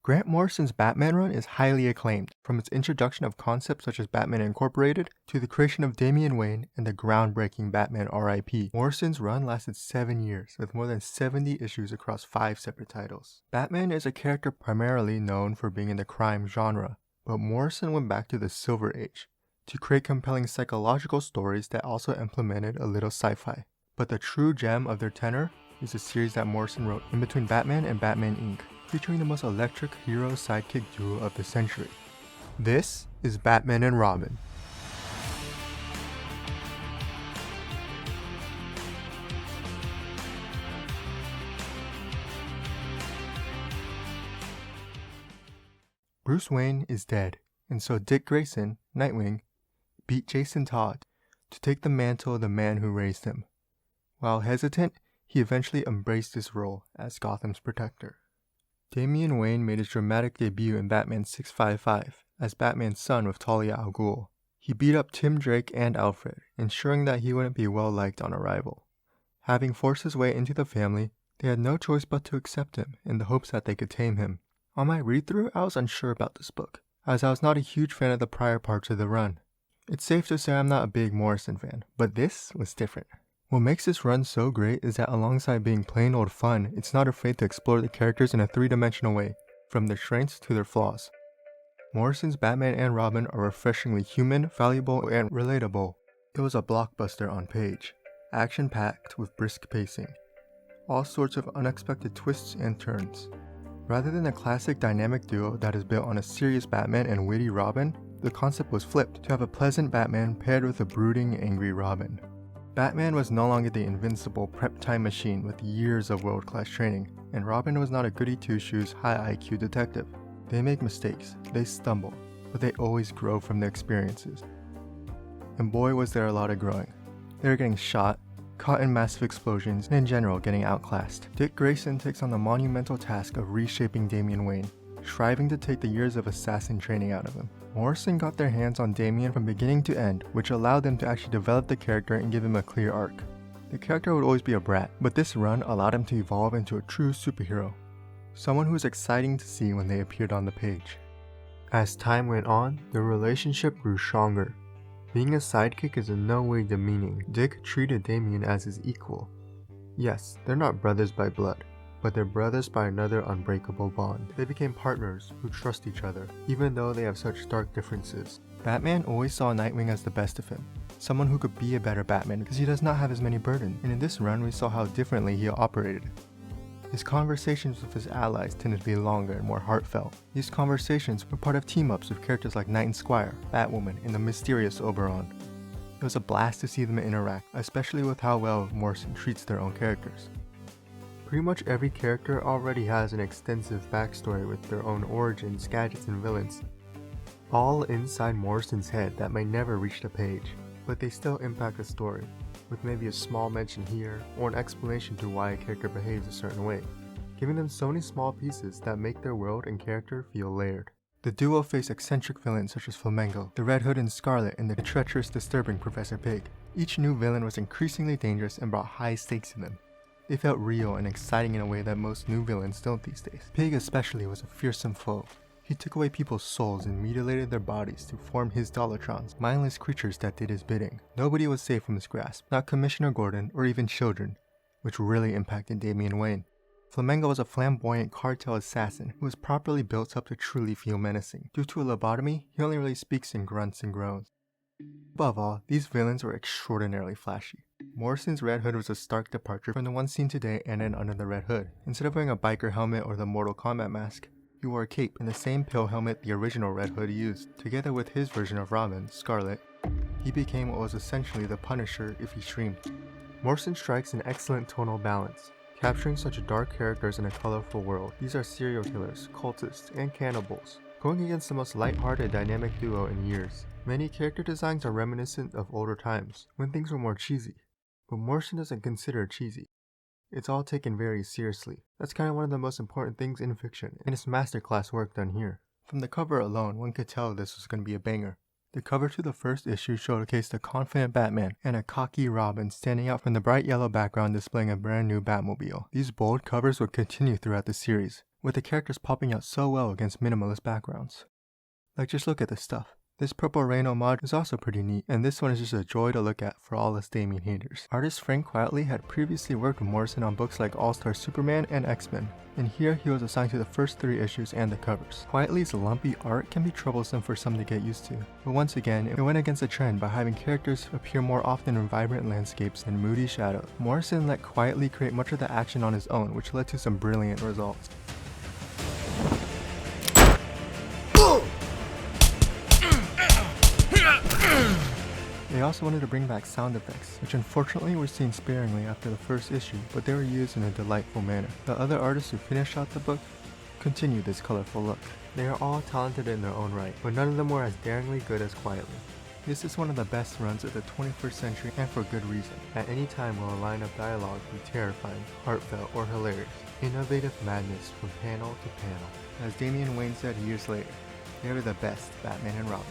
Grant Morrison's Batman run is highly acclaimed, from its introduction of concepts such as Batman Incorporated to the creation of Damian Wayne and the groundbreaking Batman R.I.P. Morrison's run lasted 7 years, with more than 70 issues across 5 separate titles. Batman is a character primarily known for being in the crime genre, but Morrison went back to the Silver Age to create compelling psychological stories that also implemented a little sci-fi. But the true gem of their tenor is a series that Morrison wrote in between Batman and Batman Inc., featuring the most electric hero-sidekick duo of the century. This is Batman and Robin. Bruce Wayne is dead, and so Dick Grayson, Nightwing, beat Jason Todd to take the mantle of the man who raised him. While hesitant, he eventually embraced his role as Gotham's protector. Damian Wayne made his dramatic debut in Batman 655 as Batman's son with Talia al Ghul. He beat up Tim Drake and Alfred, ensuring that he wouldn't be well liked on arrival. Having forced his way into the family, they had no choice but to accept him in the hopes that they could tame him. On my read-through, I was unsure about this book, as I was not a huge fan of the prior parts of the run. It's safe to say I'm not a big Morrison fan, but this was different. What makes this run so great is that alongside being plain old fun, it's not afraid to explore the characters in a three-dimensional way, from their strengths to their flaws. Morrison's Batman and Robin are refreshingly human, valuable, and relatable. It was a blockbuster on page, action-packed with brisk pacing, all sorts of unexpected twists and turns. Rather than a classic dynamic duo that is built on a serious Batman and witty Robin, the concept was flipped to have a pleasant Batman paired with a brooding, angry Robin. Batman was no longer the invincible prep time machine with years of world-class training, and Robin was not a goody-two-shoes, high IQ detective. They make mistakes, they stumble, but they always grow from their experiences. And boy was there a lot of growing. They were getting shot, caught in massive explosions, and in general getting outclassed. Dick Grayson takes on the monumental task of reshaping Damian Wayne, striving to take the years of assassin training out of him. Morrison got their hands on Damian from beginning to end, which allowed them to actually develop the character and give him a clear arc. The character would always be a brat, but this run allowed him to evolve into a true superhero, someone who was exciting to see when they appeared on the page. As time went on, their relationship grew stronger. Being a sidekick is in no way demeaning. Dick treated Damian as his equal. Yes, they're not brothers by blood, but they're brothers by another unbreakable bond. They became partners who trust each other, even though they have such stark differences. Batman always saw Nightwing as the best of him, someone who could be a better Batman because he does not have as many burdens, and in this run we saw how differently he operated. His conversations with his allies tended to be longer and more heartfelt. These conversations were part of team-ups with characters like Knight and Squire, Batwoman, and the mysterious Oberon. It was a blast to see them interact, especially with how well Morrison treats their own characters. Pretty much every character already has an extensive backstory with their own origins, gadgets, and villains, all inside Morrison's head that may never reach the page, but they still impact the story, with maybe a small mention here or an explanation to why a character behaves a certain way, giving them so many small pieces that make their world and character feel layered. The duo face eccentric villains such as Flamengo, the Red Hood and Scarlet, and the treacherous, disturbing Professor Pig. Each new villain was increasingly dangerous and brought high stakes to them. They felt real and exciting in a way that most new villains don't these days. Pig especially was a fearsome foe. He took away people's souls and mutilated their bodies to form his Dolatrons, mindless creatures that did his bidding. Nobody was safe from his grasp, not Commissioner Gordon or even children, which really impacted Damian Wayne. Flamengo was a flamboyant cartel assassin who was properly built up to truly feel menacing. Due to a lobotomy, he only really speaks in grunts and groans. Above all, these villains were extraordinarily flashy. Morrison's Red Hood was a stark departure from the one seen today and in Under the Red Hood. Instead of wearing a biker helmet or the Mortal Kombat mask, he wore a cape and the same pill helmet the original Red Hood used. Together with his version of Robin, Scarlet, he became what was essentially the Punisher if he streamed. Morrison strikes an excellent tonal balance, capturing such dark characters in a colorful world. These are serial killers, cultists, and cannibals, going against the most lighthearted dynamic duo in years. Many character designs are reminiscent of older times, when things were more cheesy, but Morrison doesn't consider it cheesy. It's all taken very seriously. That's kind of one of the most important things in fiction, and it's masterclass work done here. From the cover alone, one could tell this was going to be a banger. The cover to the first issue showcased a confident Batman and a cocky Robin standing out from the bright yellow background displaying a brand new Batmobile. These bold covers would continue throughout the series, with the characters popping out so well against minimalist backgrounds. Like, just look at this stuff. This Purple Rain homage is also pretty neat, and this one is just a joy to look at for all us Damian haters. Artist Frank Quitely had previously worked with Morrison on books like All-Star Superman and X-Men, and here he was assigned to the first 3 issues and the covers. Quitely's lumpy art can be troublesome for some to get used to, but once again, it went against the trend by having characters appear more often in vibrant landscapes than moody shadows. Morrison let Quitely create much of the action on his own, which led to some brilliant results. They also wanted to bring back sound effects, which unfortunately were seen sparingly after the first issue, but they were used in a delightful manner. The other artists who finished out the book continued this colorful look. They are all talented in their own right, but none of them were as daringly good as Quitely. This is one of the best runs of the 21st century, and for good reason. At any time will a line of dialogue be terrifying, heartfelt, or hilarious. Innovative madness from panel to panel. As Damian Wayne said years later, they are the best Batman and Robin.